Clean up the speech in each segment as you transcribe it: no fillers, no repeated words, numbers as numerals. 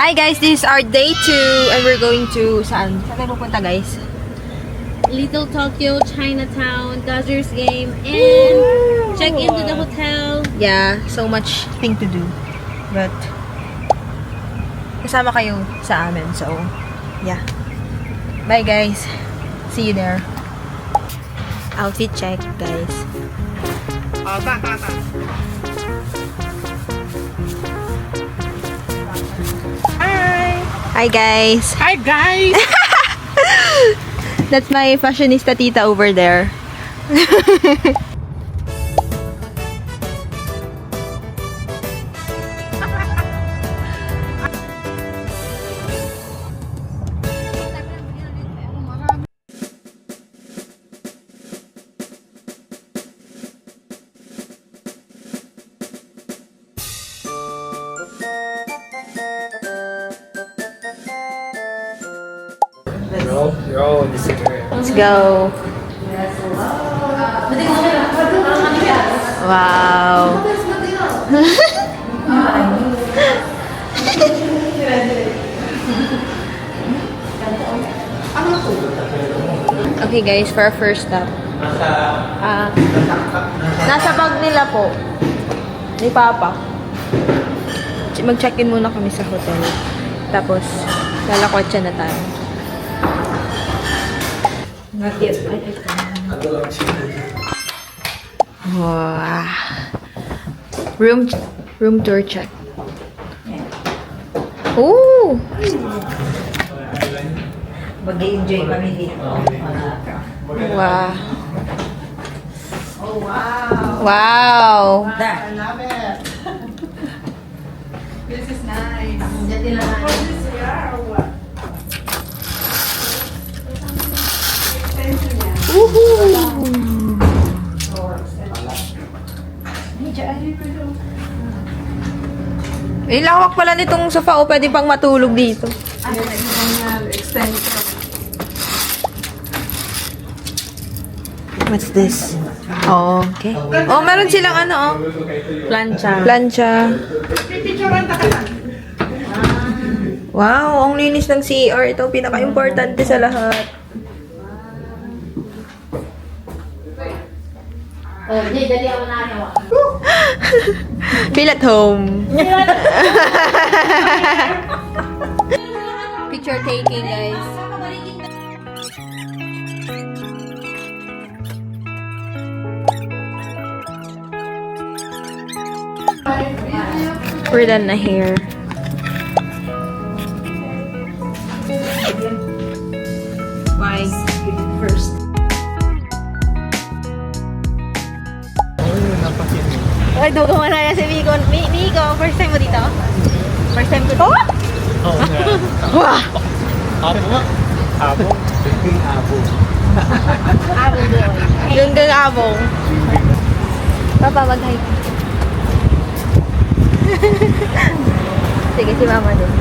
Hi guys, this is our day 2 and we're going to saan? Saan tayo pupunta guys? Little Tokyo, Chinatown, Dodgers game, and check into the hotel. Yeah, so much thing to do. But kasama kayo sa amin. So, yeah. Bye guys. See you there. Outfit check guys. Hi guys. Hi guys! That's my fashionista tita over there. You're all in the same area. Let's go. Wow. Okay guys, for our first stop. Nasa bag nila po. Ni Papa. Mag-check-in muna kami sa hotel. Tapos, lalakotsa na tayo. Wow. Room tour check. Oh! Mag-enjoy kami dito. Wow. Oh, wow. Wow. I love it. This is nice. Jadi lang Lawak pala nitong sofa o pwede pang matulog dito. What's this? Oh, okay. Oh, meron silang ano, oh. Plancha. Wow, ang linis ng CR. Ito ang pinaka-importante sa lahat. Feel at home. Picture taking, guys. We're done na here. Why? First. Ay, dugo mo na si Miko. Miko, first time mo dito? First time ko dito? Oh, Wah! Abo nga. Abo. Abo. Abong doon. Yung abong. Papa, mag-hi. Sige, si mama din.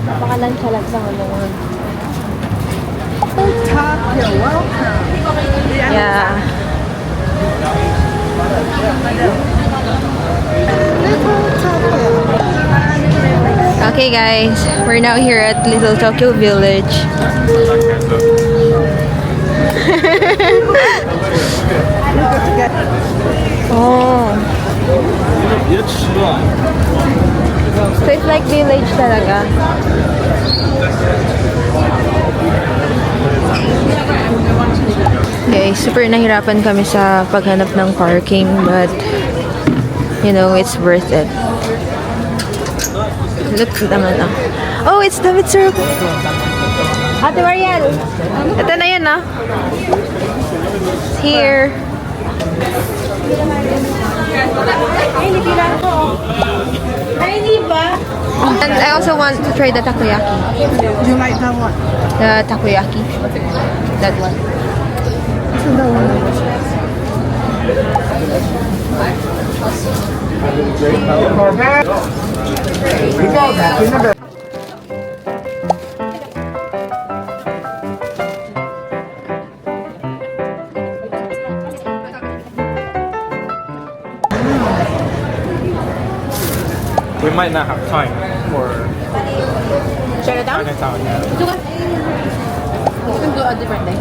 Napaka-lunch lang sa mga. You're welcome. Yeah. Okay guys, we're now here at Little Tokyo Village. Oh. So it's like village talaga. Okay, super nahirapan kami sa paghanap ng parking, but you know, it's worth it. Look naman ah. Oh, it's David Circle. Ate Mariel. Ito na yan ah. Here. Ay, di ba? And I also want to try the takoyaki. Do you like that one? The takoyaki. That one. We might not have time for Chinatown? Chinatown. Yeah. Ito ka. We can go a different day.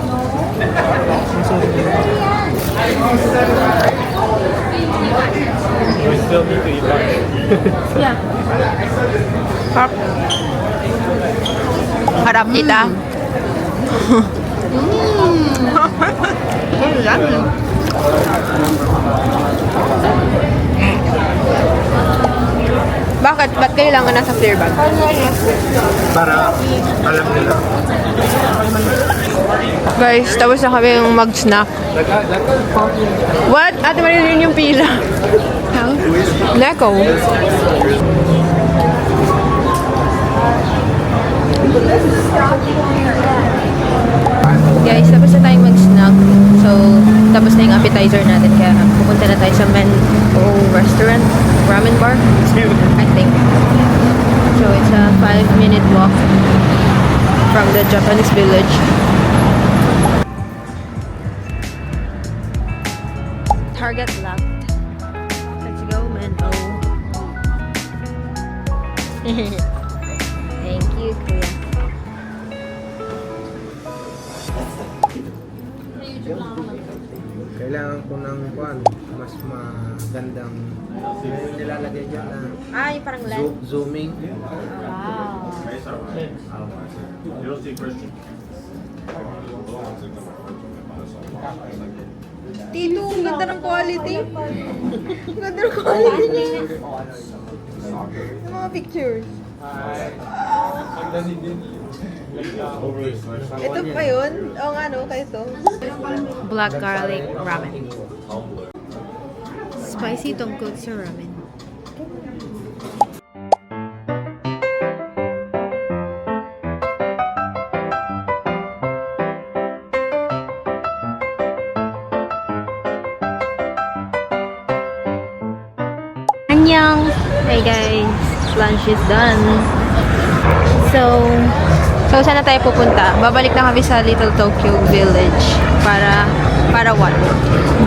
We still need to eat lunch. Yeah. Harap tita. Bakit? Ba't kailangan nasa clear bag? Para alam nila. Guys, tapos na kami yung mag-snack. What? Ate Marilyn yung pila. Neko. Guys, tapos na tayong mag-snack. So, tapos na yung appetizer natin. Kaya pupunta na tayo sa Mento restaurant, ramen bar, I think. So, it's a 5-minute walk from the Japanese village. Target locked. Let's go, Mento. Thank you, Kuya. Kailangan ko ng mas magandang yung nilalagay dyan na Ay, parang lens. zooming. Wow. Tito, ang ganda ng quality. Ang ganda ng quality niya. Yung mga pictures. Ito pa yun? Oo nga, no? Kaya ito. Black garlic ramen. Spicy tonkotsu ramen. Annyeong! Hey guys, lunch is done. So saan na tayo pupunta? Babalik na kami sa Little Tokyo Village para what?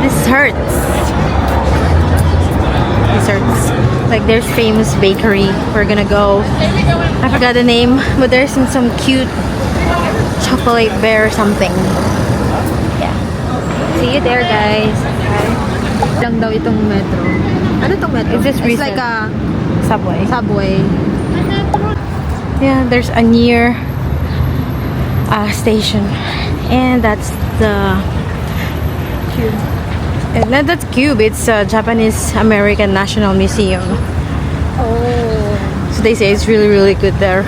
This hurts. Like there's famous bakery. We're gonna go. I forgot the name, but there's some cute chocolate bear or something. Yeah. See you there, guys. Lang daw itong metro. Ano itong metro? It's like a subway. Yeah, there's a near station, and that's the Cube. That's Cube. It's Japanese American National Museum. Oh. So they say it's really, really good there.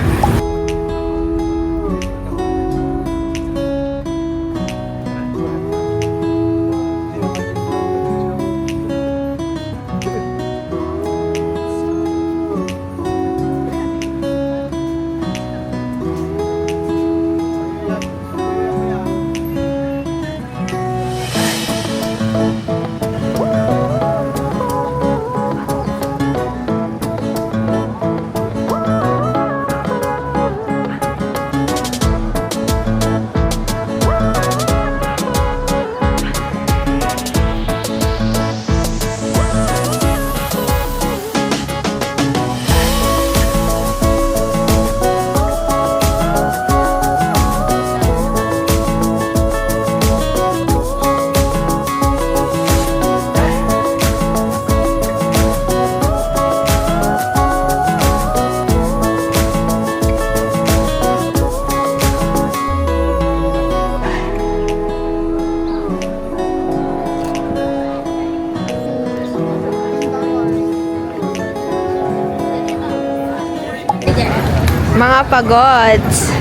Mga pagods.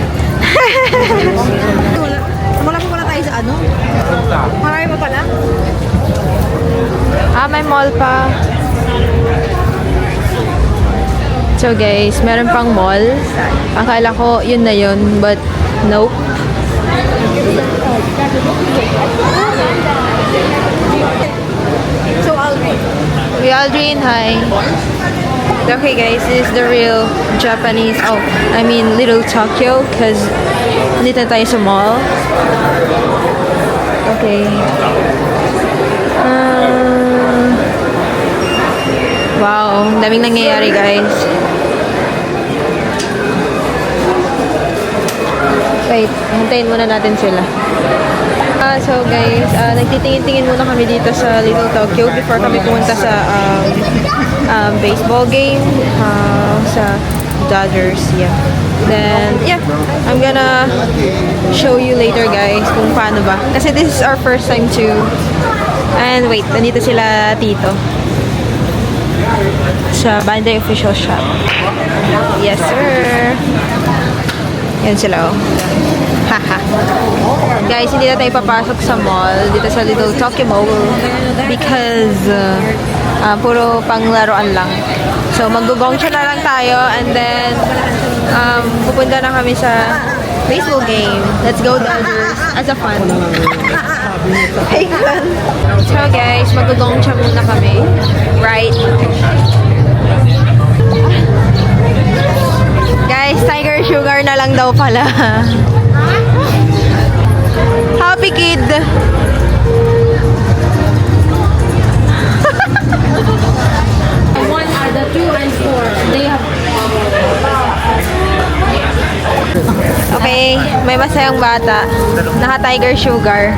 Wala pa pala tayo sa ano? Marami pa pala? May mall pa. So guys, meron pang mall. Akala ko yun na yun, but nope. So Aldrin. We Aldrin, hi. Okay guys, this is the real Japanese, Little Tokyo, because nandito tayo sa mall. Okay. Wow, ang daming nangyayari guys. Wait, hintayin muna natin sila. So guys, nagtitingin-tingin muna kami dito sa Little Tokyo before kami pumunta sa baseball game sa Dodgers. Yeah. Then, yeah, I'm gonna show you later guys kung paano ba. Kasi this is our first time too. And wait, nandito sila tito. Sa Bandai official shop. Yes, sir. Yan sila, oh. Haha. Guys, hindi na tayo papasok sa mall dito sa Little Tokyo Mall because puro panglaruan lang. So, mag-gongcha na lang tayo and then pupunta na kami sa baseball game. Let's go Dodgers as a fun. So guys, mag-gongcha muna kami. Right? Guys, Tiger Sugar na lang daw pala. Happy kid! One are the 2 and 4. They have Okay, may masayang bata. Naka-Tiger Sugar.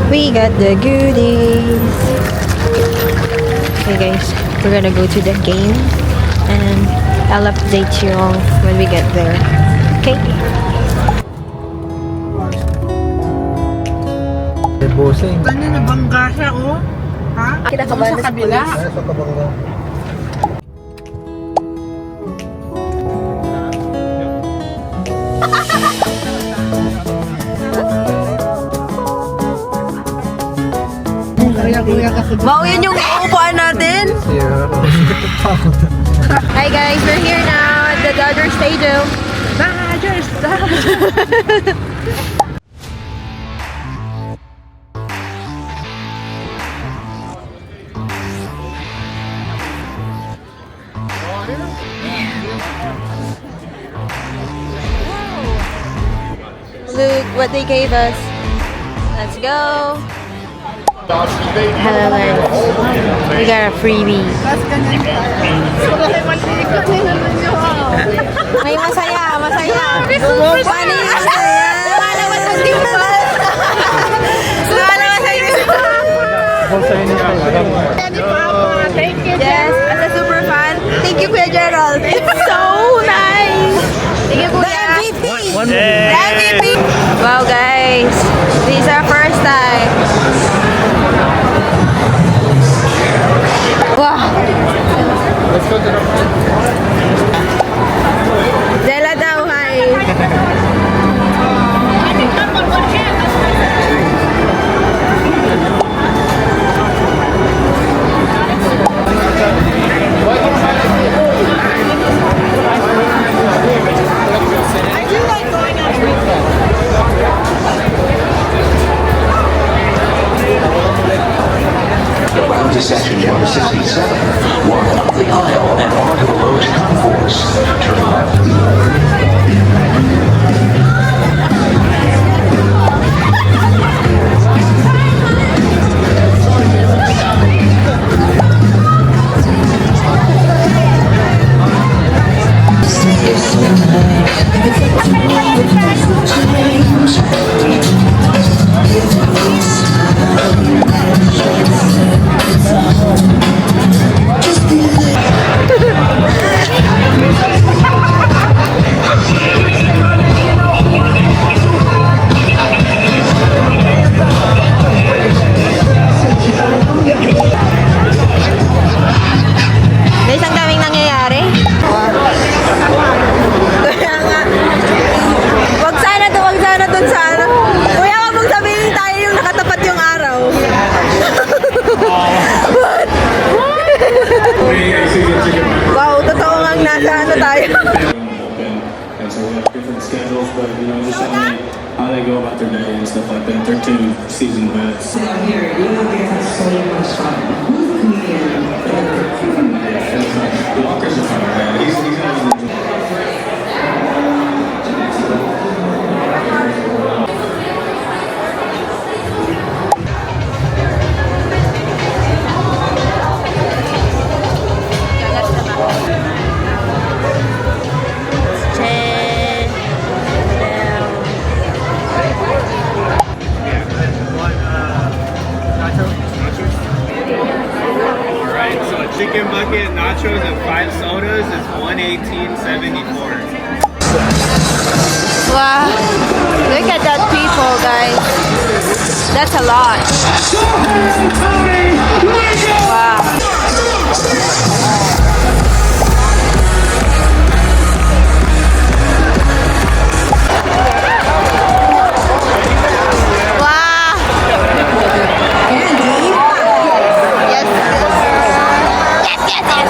We got the goodies. Okay guys, we're gonna go to the game and I'll update you all when we get there. Okay? Bossing. Kanina nabangga siya, oh. Ha? Kinakabahan Sa kabila. Sa kabangga. Kuya kasi. Wow, yun yung upuan natin! Yeah. Hi guys, we're here now at the Dodger Stadium. Dodgers! Look what they gave us. Let's go! Hello guys. We got a freebie. May masaya, masaya. Paano yung masaya? Lumalabas ang dimples. Lumalabas ang dimples. Thank you. Yes, as a super fan. Thank you, Kuya Gerald. It's so nice. Thank you, Kuya. The MVP. Wow, guys. This is our first time. Wow. Dela daw, hi. Around to section number 67, walk up the aisle and onto the low concourse. Turn left. Guys, ang daming nangyayari. Kaya nga. Wag sana dun sa ano. Kuya, wag mong sabihin tayo yung nakatapat yung araw. What? Wow, totoo nga nasa ano tayo. And so we have different schedules, but you know, just how they go about their day and stuff like that. They're 2 seasoned vets. Walker's a fun guy. He's always guys. That's a lot. Wow. Wow. Yes. Yes, yes, yes.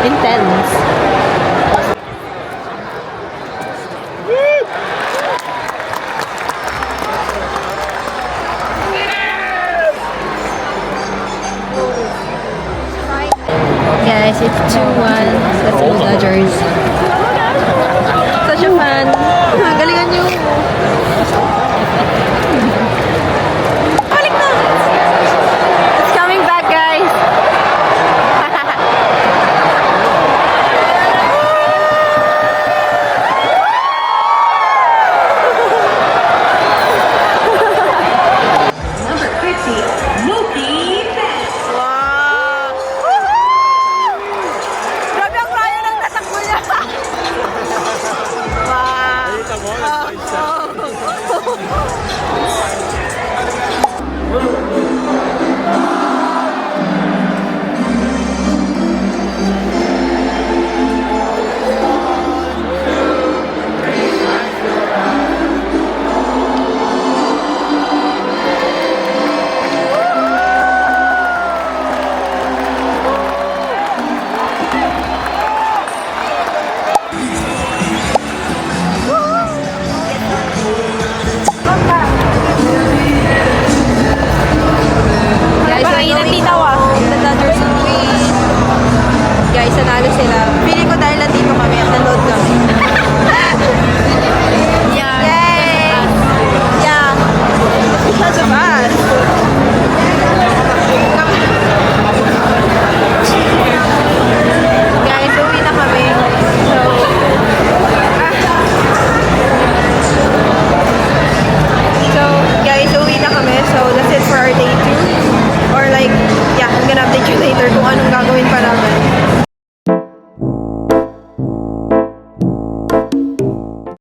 Intense. Guys, it's 2-1. Let's go Dodgers. Such a fan. Galingan nyo.